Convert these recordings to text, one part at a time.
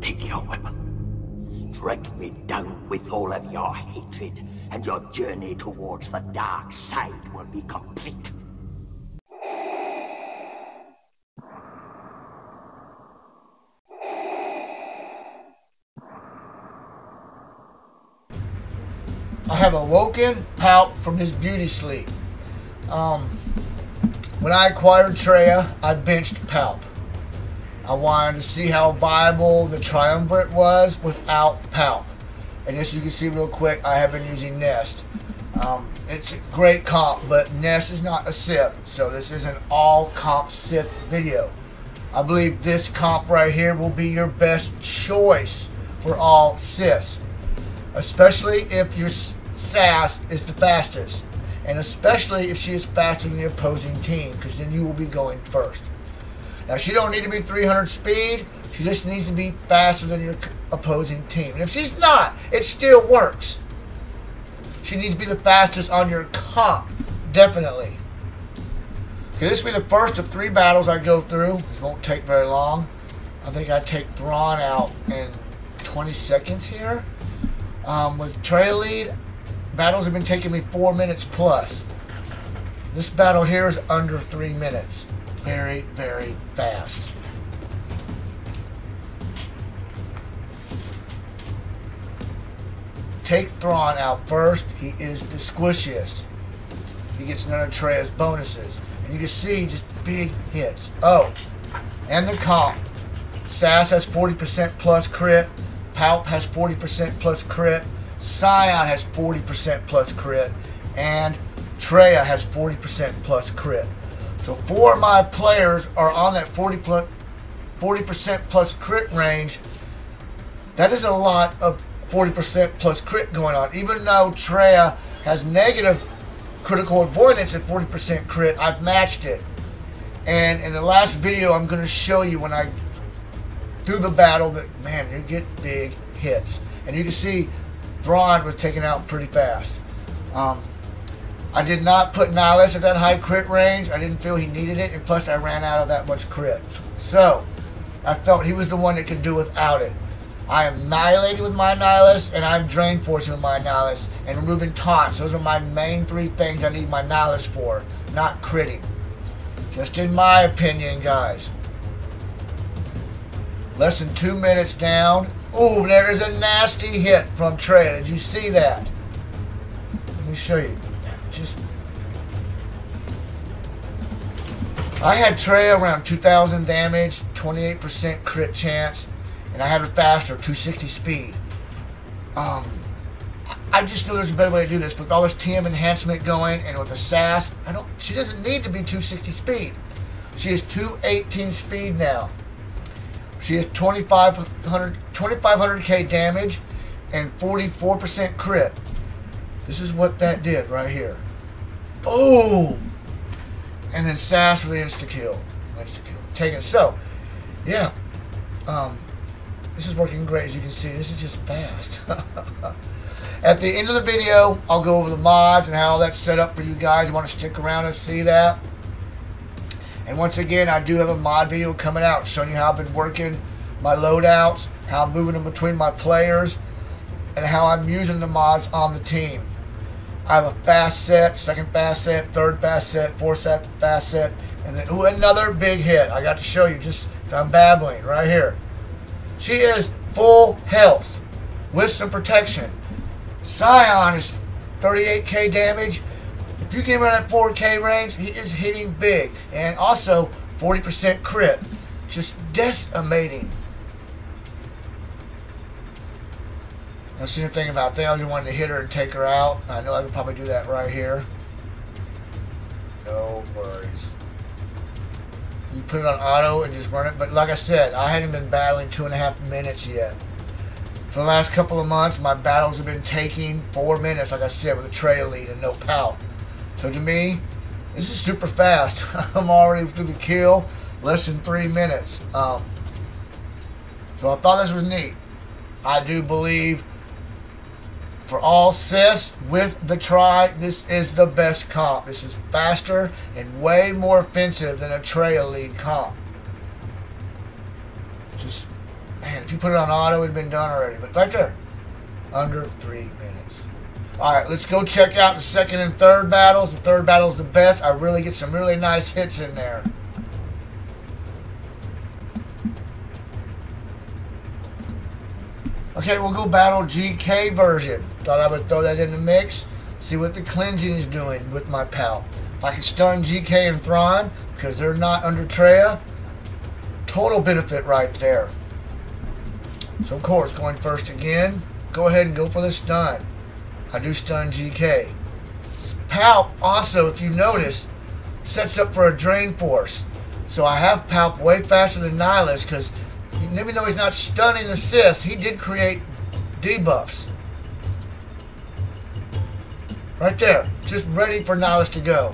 take your weapon. Strike me down with all of your hatred, and your journey towards the dark side will be complete. I have awoken Palp from his beauty sleep. When I acquired Trayas, I benched Palp. I wanted to see how viable the Triumvirate was without Palp. And as you can see real quick, I have been using Nest. It's a great comp, but Nest is not a Sith, so this is an all comp Sith video. I believe this comp right here will be your best choice for all Siths, especially if your Sass is the fastest, and especially if she is faster than the opposing team, because then you will be going first. Now, she don't need to be 300 speed. She just needs to be faster than your opposing team. And if she's not, it still works. She needs to be the fastest on your comp, definitely. Okay, this will be the first of 3 battles I go through. This won't take very long. I think I take Thrawn out in 20 seconds here. With Trayas lead, battles have been taking me 4 minutes plus. This battle here is under 3 minutes. Very, very fast. Take Thrawn out first. He is the squishiest. He gets none of Trayas bonuses. And you can see just big hits. Oh, and the comp. Sass has 40% plus crit. Palp has 40% plus crit. Scion has 40% plus crit. And Trayas has 40% plus crit. So 4 of my players are on that 40% plus crit range. That is a lot of 40% plus crit going on. Even though Trayas has negative critical avoidance at 40% crit, I've matched it. And in the last video, I'm going to show you when I do the battle that, man, you get big hits. And you can see Thrawn was taken out pretty fast. I did not put Nihilus at that high crit range. I didn't feel he needed it, and plus I ran out of that much crit. So, I felt he was the one that could do without it. I am annihilating with my Nihilus, and I'm drain forcing with my Nihilus, and removing taunts. Those are my main 3 things I need my Nihilus for, not critting. Just in my opinion, guys. Less than 2 minutes down. Ooh, there is a nasty hit from Trayas. Did you see that? Let me show you. I had Trayas around 2,000 damage, 28% crit chance, and I had her faster, 260 speed. I just know there's a better way to do this. With all this TM enhancement going, and with the Sass, she doesn't need to be 260 speed. She is 218 speed now. She has 2,500k damage and 44% crit. This is what that did right here. Boom! And then Sass for the insta-kill. Take it. So, yeah. This is working great, as you can see. This is just fast. At the end of the video, I'll go over the mods and how that's set up for you guys who want to stick around and see that. And once again, I do have a mod video coming out showing you how I've been working my loadouts, how I'm moving them between my players, and how I'm using the mods on the team. I have a fast set, second fast set, third fast set, fourth fast set, and then another big hit. I got to show you just so I'm babbling right here. She is full health with some protection. Scion is 38k damage. If you get him around that 4k range, he is hitting big. And also 40% crit. Just decimating. Now, see the thing about that, I just wanted to hit her and take her out. I know I could probably do that right here. No worries. You put it on auto and just run it. But like I said, I hadn't been battling 2.5 minutes yet. For the last couple of months, my battles have been taking 4 minutes, like I said, with a Trayas lead and no Palp. So to me, this is super fast. I'm already through the kill, less than 3 minutes. So I thought this was neat. I do believe for all Siths with the this is the best comp. This is faster and way more offensive than a Trayas lead comp. Just, man, If you put it on auto, it would have been done already. But right there, under 3 minutes. Alright, let's go check out the second and third battles. The third battle is the best. I really get some really nice hits in there. Okay, we'll go battle GK version. Thought I would throw that in the mix. See what the cleansing is doing with my Palp. If I can stun GK and Thrawn, because they're not under Traya, total benefit right there. So of course, going first again, go ahead and go for the stun. I do stun GK. Palp also, if you notice, sets up for a drain force. So I have Palp way faster than Nihilus, because even though he's not stunning assists, he did create debuffs. Right there, just ready for Nihilus to go.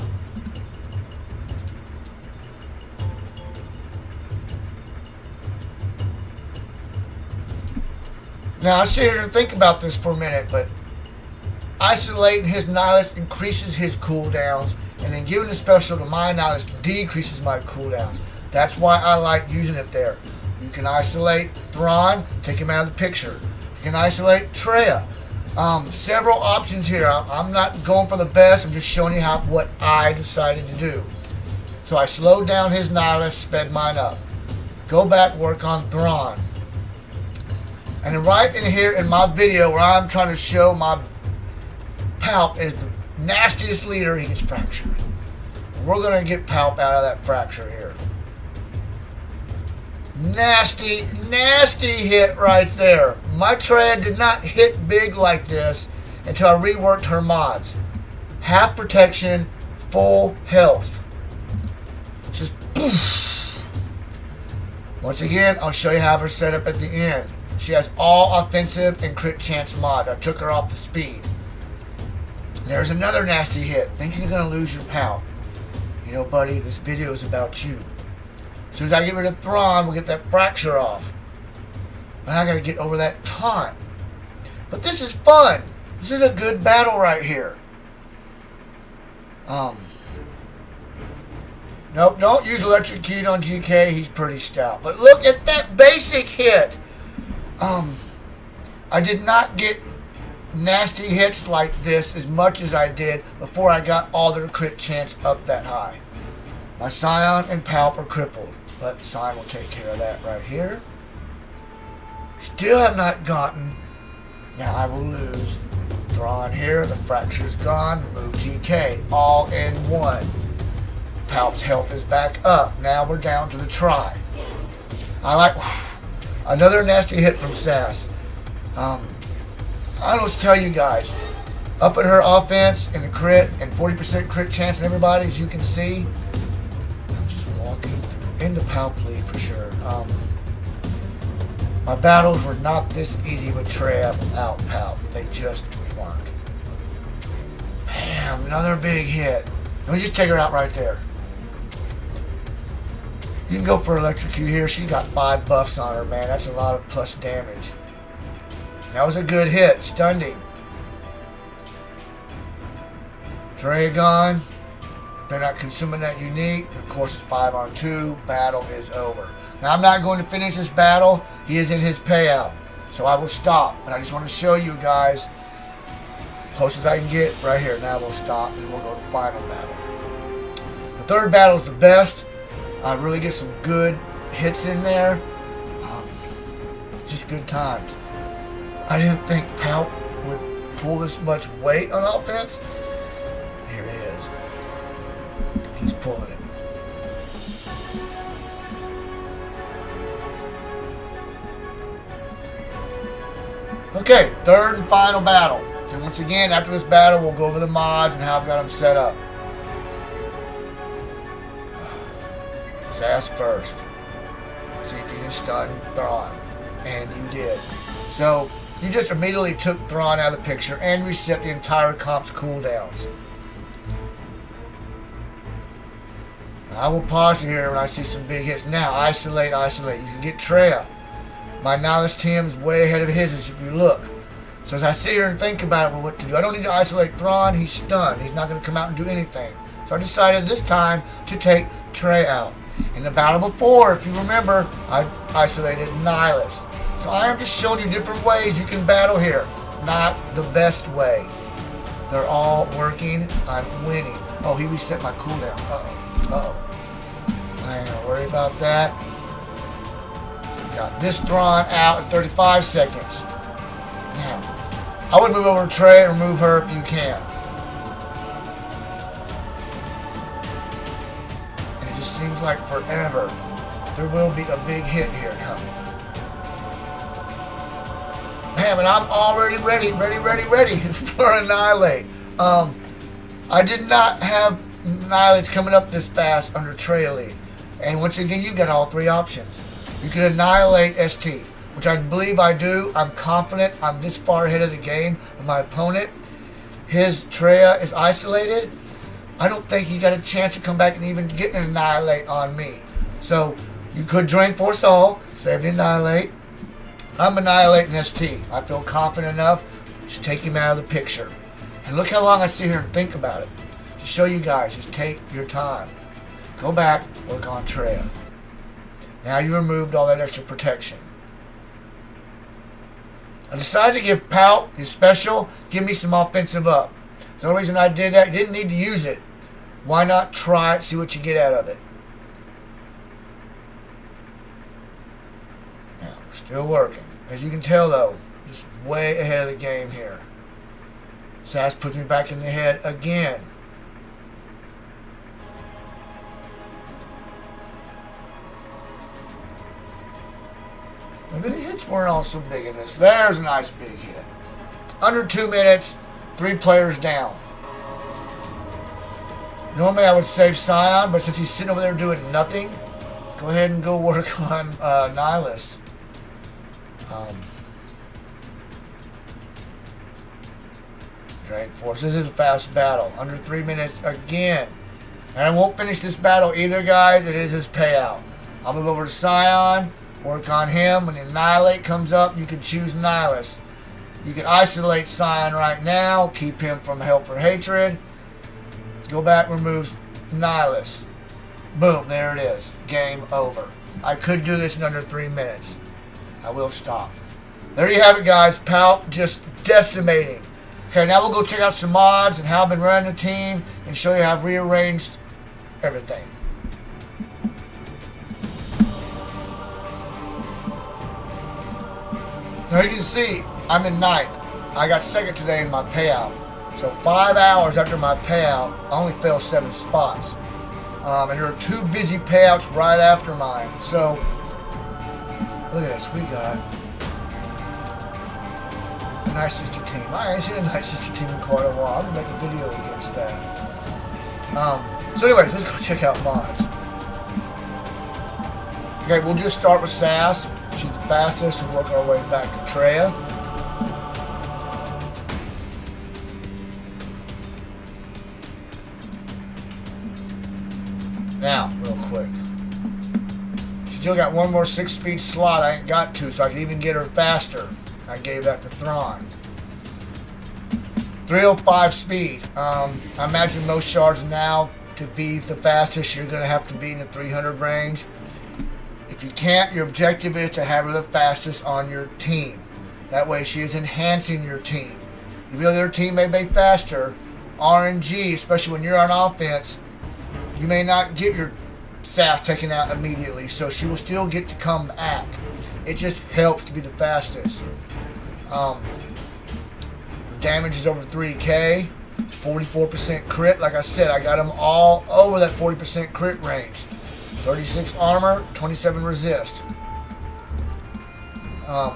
Now I sit here and think about this for a minute, but isolating his Nihilus increases his cooldowns, and then giving a special to my Nihilus decreases my cooldowns. That's why I like using it there. You can isolate Thrawn, take him out of the picture. You can isolate Traya. Several options here. I'm not going for the best. I'm just showing you what I decided to do. So I slowed down his Nihilus, sped mine up. Go back, work on Thrawn. And then right in here in my video where I'm trying to show my Palp is the nastiest leader, he gets fractured. We're going to get Palp out of that fracture here. Nasty, nasty hit right there. My Traya did not hit big like this until I reworked her mods. Half protection, full health. Just poof. Once again, I'll show you how her set up at the end. She has all offensive and crit chance mods. I took her off the speed. There's another nasty hit. Thinking you're going to lose your Palp. You know, buddy, this video is about you. As soon as I get rid of Thrawn, we'll get that fracture off. And I got to get over that taunt. But this is fun. This is a good battle right here. Nope, don't use electrocute on GK. He's pretty stout. But look at that basic hit. I did not get nasty hits like this as much as I did before I got all their crit chance up that high. My Scion and Palp are crippled, but Scion will take care of that right here. Still have not gotten. Now I will lose Thrawn here. The fracture's gone. Remove GK. All in one. Palp's health is back up. Now we're down to the try. I like another nasty hit from Sass. I don't tell you guys, up at her offense and the crit and 40% crit chance in everybody, as you can see. I'm just walking into Palp Lead for sure. My battles were not this easy with Traya without Palp. They just weren't. Bam, another big hit. Let me just take her out right there. You can go for electrocute here. She got 5 buffs on her, man. That's a lot of plus damage. That was a good hit. Stunned him. Traya gone. They're not consuming that unique. Of course, it's 5-on-2. Battle is over. Now, I'm not going to finish this battle. He is in his payout. So I will stop. And I just want to show you guys, close as I can get, right here. Now we'll stop and we'll go to the final battle. The third battle is the best. I really get some good hits in there. Just good times. I didn't think Palp would pull this much weight on offense. Here he is. He's pulling it. Okay, third and final battle. And once again, after this battle, we'll go over the mods and how I've got them set up. Sass first. See if you can stun Thrawn. And you did. So, you just immediately took Thrawn out of the picture and reset the entire comp's cooldowns. I will pause here when I see some big hits. Now, isolate, isolate. You can get Traya. My Nihilus team is way ahead of his if you look. So as I sit here and think about it, well, what to do? I don't need to isolate Thrawn. He's stunned. He's not going to come out and do anything. So I decided this time to take Traya out. In the battle before, if you remember, I isolated Nihilus. So I am just showing you different ways you can battle here. Not the best way. They're all working. I'm winning. Oh, he reset my cooldown. Uh-oh. Uh-oh. I ain't gonna worry about that. Got this Thrawn out in 35 seconds. Now, I would move over to Trey and remove her if you can. And it just seems like forever. There will be a big hit here coming. Man, and I'm already ready for Annihilate. I did not have Annihilates coming up this fast under Trayas lead. And once again, you've got all three options. You can Annihilate ST, which I believe I do. I'm confident I'm this far ahead of the game of my opponent. His Trayas is isolated. I don't think he's got a chance to come back and even get an Annihilate on me. So you could Drain Force All, save the Annihilate. I'm Annihilating ST. I feel confident enough to take him out of the picture. And look how long I sit here and think about it. To show you guys, just take your time. Go back, work on Trayas. Now you removed all that extra protection. I decided to give Palp his special, give me some offensive up. The only reason I did that, you didn't need to use it. Why not try it, see what you get out of it. Now, we're still working. As you can tell though, just way ahead of the game here. Sass puts me back in the head again. Maybe the hits weren't all so big in this. There's a nice big hit. Under 2 minutes, 3 players down. Normally I would save Scion, but since he's sitting over there doing nothing, go ahead and go work on Nihilus. Drain Force. This is a fast battle. Under 3 minutes again. And I won't finish this battle either, guys. It is his payout. I'll move over to Scion. Work on him. When the Annihilate comes up, you can choose Nihilus. You can isolate Scion right now. Keep him from Hell for Hatred. Go back, remove Nihilus. Boom, there it is. Game over. I could do this in under 3 minutes. I will stop. There you have it, guys. Palp just decimating. Okay, now we'll go check out some mods and how I've been running the team and show you how I've rearranged everything. Now you can see I'm in 9th. I got 2nd today in my payout. So 5 hours after my payout, I only fell 7 spots. And there are 2 busy payouts right after mine. So look at this. We got a Night Sister team. I ain't seen a Night Sister team in quite a while. I'm going to make a video against that. So anyways, let's go check out mods. Okay, we'll just start with Sass. She's the fastest, and work our way back to Trayas. Now, real quick. She still got one more 6-speed slot I ain't got to, so I can even get her faster. I gave that to Thrawn. 305 speed. I imagine most shards now, to be the fastest, you're going to have to be in the 300 range. If you can't, your objective is to have her the fastest on your team. That way she is enhancing your team. Even though their team may be faster, RNG, especially when you're on offense, you may not get your Sass taken out immediately, so she will still get to come back. It just helps to be the fastest. Damage is over 3k, 44% crit. Like I said, I got them all over that 40% crit range. 36 armor, 27 resist. Now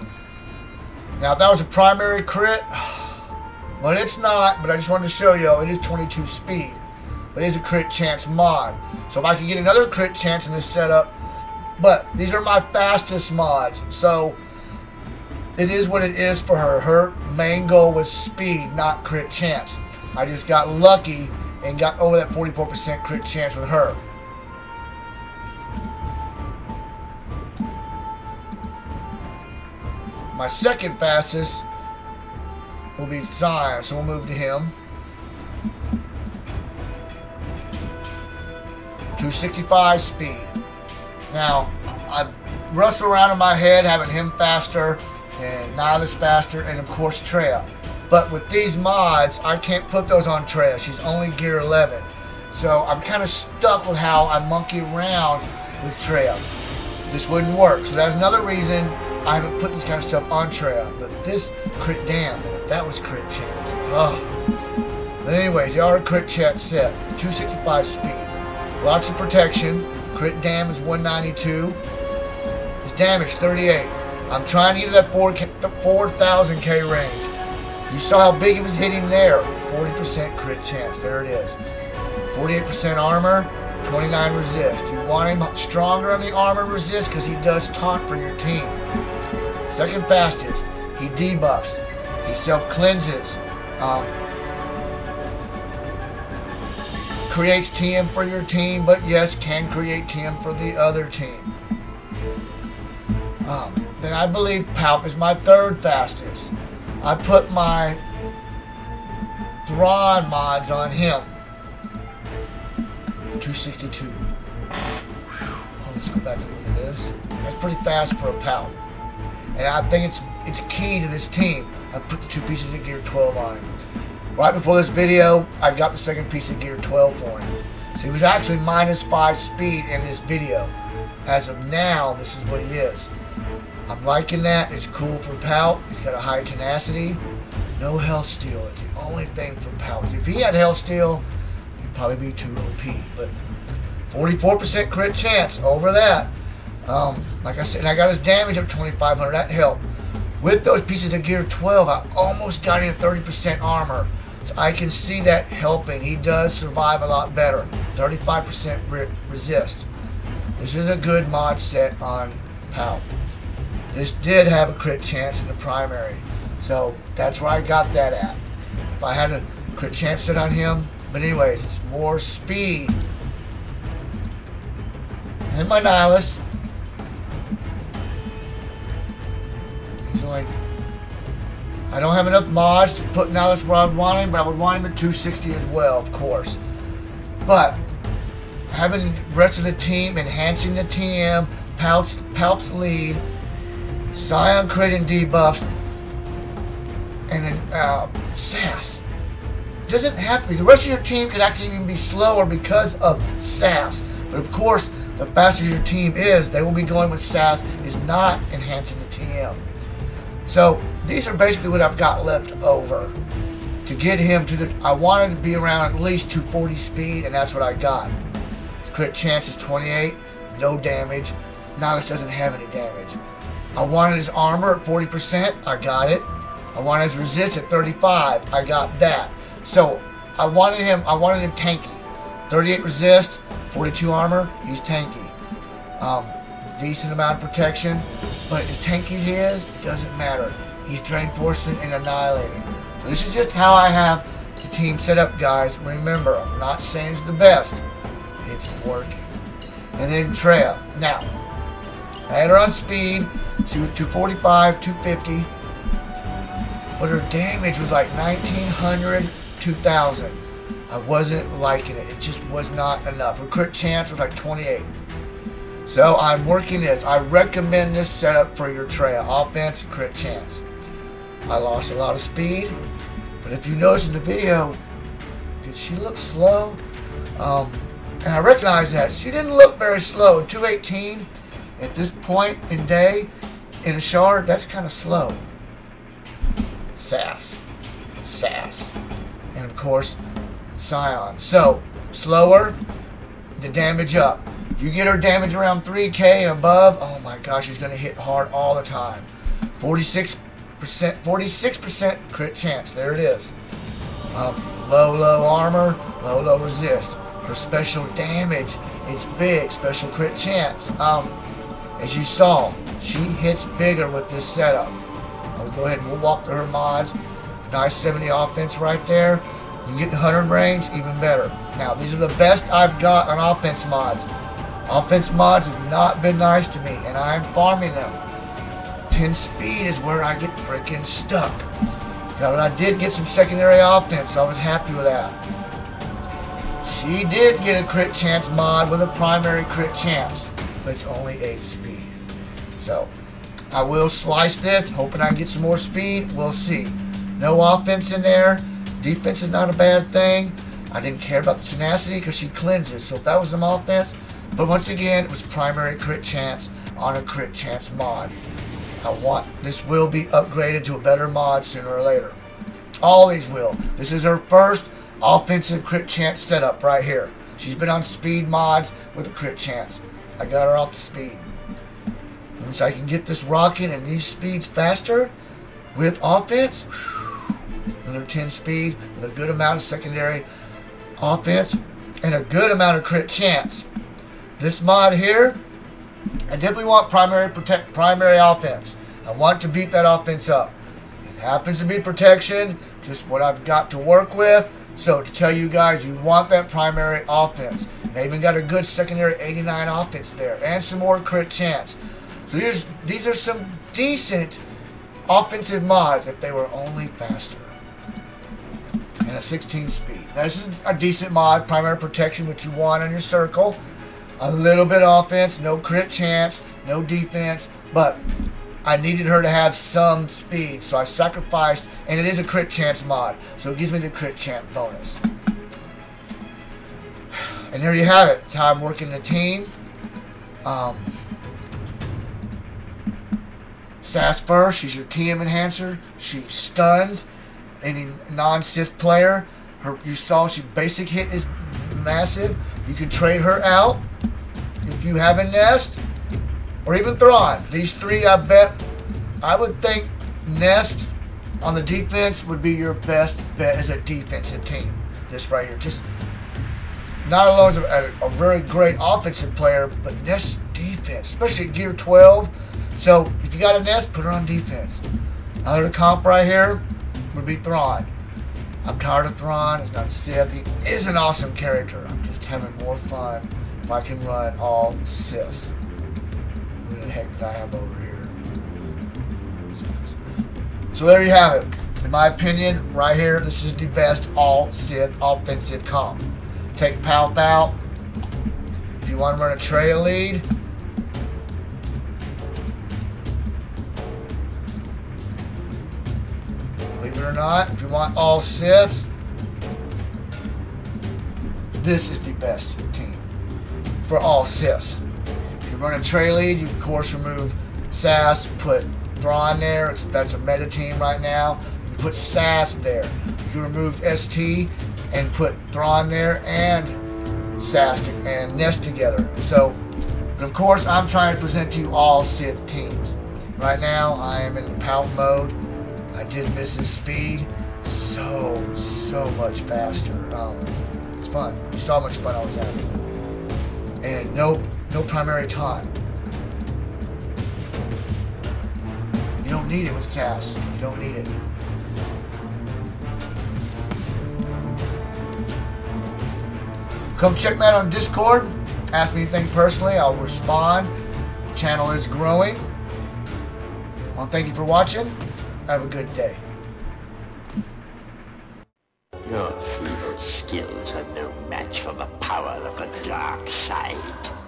if that was a primary crit, well it's not, but I just wanted to show you, it is 22 speed. But it is a crit chance mod. So if I can get another crit chance in this setup, but these are my fastest mods, so it is what it is for her. Her main goal was speed, not crit chance. I just got lucky and got over that 44% crit chance with her. My second fastest will be Sass, so we'll move to him. 265 speed. Now, wrestle around in my head having him faster and Nihilus faster, and of course Trayas. But with these mods, I can't put those on Trayas. She's only gear 11. So I'm kind of stuck with how I monkey around with Trayas. This wouldn't work. So that's another reason I haven't put this kind of stuff on Trayas. But this crit damn, that was crit chance. Oh. But anyways, they are a crit chance set. 265 speed. Lots of protection. Crit dam is 192. His damage 38. I'm trying to get to that 4,000k range. You saw how big it was hitting there. 40% crit chance. There it is. 48% armor, 29 resist. You want him stronger on the armor resist because he does taunt for your team. Second fastest. He debuffs. He self-cleanses. Creates TM for your team, but yes, can create TM for the other team. Then I believe Palp is my third fastest. I put my Thrawn mods on him. 262. Oh, let's go back and look at this. That's pretty fast for a Palp. And I think it's key to this team. I put the 2 pieces of gear 12 on him. Right before this video, I got the second piece of gear 12 for him. So he was actually -5 speed in this video. As of now, this is what he is. I'm liking that. It's cool for Palp. He's got a high tenacity. No health steal. It's the only thing for Palp. If he had health steal, he'd probably be too OP. But 44% crit chance over that. Like I said, and I got his damage up 2,500. That helped. With those pieces of gear 12, I almost got him 30% armor. So I can see that helping. He does survive a lot better. 35% resist. This is a good mod set on Palp. This did have a crit chance in the primary. So that's where I got that at. If I had a crit chance set on him. But anyways, it's more speed. And my Nihilus. He's like, I don't have enough mods to put Nihilus where I would want him, but I would want him at 260 as well, of course. But having the rest of the team, enhancing the TM, Palps Lead, Scion creating debuffs, and then Sass. Doesn't have to be. The rest of your team could actually even be slower because of Sass. But of course, the faster your team is, they will be going with Sass, is not enhancing the TM. So these are basically what I've got left over to get him to the. I wanted to be around at least 240 speed, and that's what I got. His crit chance is 28, no damage. Nihilus doesn't have any damage. I wanted his armor at 40%, I got it. I wanted his resist at 35, I got that. So I wanted him tanky. 38 resist, 42 armor, he's tanky. Decent amount of protection, but as tanky as he is, it doesn't matter. He's drain forcing and annihilating. So this is just how I have the team set up, guys. Remember, I'm not saying it's the best. It's working. And then Trayas. Now, I had her on speed. She was 245, 250. But her damage was like 1,900, 2,000. I wasn't liking it. It just was not enough. Her crit chance was like 28. So I'm working this. I recommend this setup for your Trayas. Offense, crit chance. I lost a lot of speed. But if you notice in the video, did she look slow? And I recognize that. She didn't look very slow. At 218, at this point in day, in a shard, that's kind of slow. Sass. And of course, Scion. So, slower, the damage up. If you get her damage around 3k and above, oh my gosh, she's going to hit hard all the time. 46% crit chance. There it is. Low armor, low resist. Her special damage, it's big. Special crit chance. As you saw, she hits bigger with this setup. I'll go ahead and we'll walk through her mods. Nice 70 offense right there. You get 100 range, even better. Now, these are the best I've got on offense mods. Offense mods have not been nice to me, and I'm farming them. 10 speed is where I get freaking stuck. But I did get some secondary offense, so I was happy with that. She did get a crit chance mod with a primary crit chance, but it's only 8 speed. So I will slice this, hoping I can get some more speed. We'll see. No offense in there. Defense is not a bad thing. I didn't care about the tenacity because she cleanses. So if that was some offense, but once again, it was primary crit chance on a crit chance mod. This will be upgraded to a better mod sooner or later. All these will. This is her first offensive crit chance setup right here. She's been on speed mods with a crit chance. I got her off to speed. Once I can get this rocking and these speeds faster with offense, another 10 speed with a good amount of secondary offense and a good amount of crit chance. This mod here, I definitely want primary offense. I want to beat that offense up. It happens to be protection, just what I've got to work with. So to tell you guys, you want that primary offense. They even got a good secondary 89 offense there and some more crit chance. So these are some decent offensive mods if they were only faster. And a 16 speed. Now this is a decent mod, primary protection, which you want on your circle. A little bit of offense, no crit chance, no defense, but I needed her to have some speed, so I sacrificed, and it is a crit chance mod, so it gives me the crit chance bonus. And there you have it. It's how I'm working the team. Sass first, she's your TM enhancer. She stuns any non-Sith player. You saw she basic hit is massive. You can trade her out if you have a Nest or even Thrawn. These three, I bet, I would think Nest on the defense would be your best bet as a defensive team. This right here, just not alone as a very great offensive player, but Nest defense, especially at gear 12. So if you got a Nest, put her on defense. Another comp right here would be Thrawn. I'm tired of Thrawn. It's not a Sith. He is an awesome character. I'm just having more fun if I can run all Siths. Who the heck did I have over here? So there you have it. In my opinion, right here, this is the best all Sith offensive comp. Take Palp out. If you want to run a Trayas lead, believe it or not, if you want all Siths, this is the best team for all Siths. If you run a Trayas lead, you of course remove Sass, put Thrawn there. That's a meta team right now. You put Sass there. You can remove ST and put Thrawn there and Sass and Nest together. So, but of course, I'm trying to present to you all Sith teams. Right now, I am in Palp mode. I did miss his speed. So much faster. It's fun. You saw how much fun I was having. And no primary time. You don't need it with Sass. You don't need it. Come check me out on Discord. Ask me anything personally. I'll respond. The channel is growing. Well, thank you for watching. Have a good day. Your feeble skills are no match for the power of the dark side.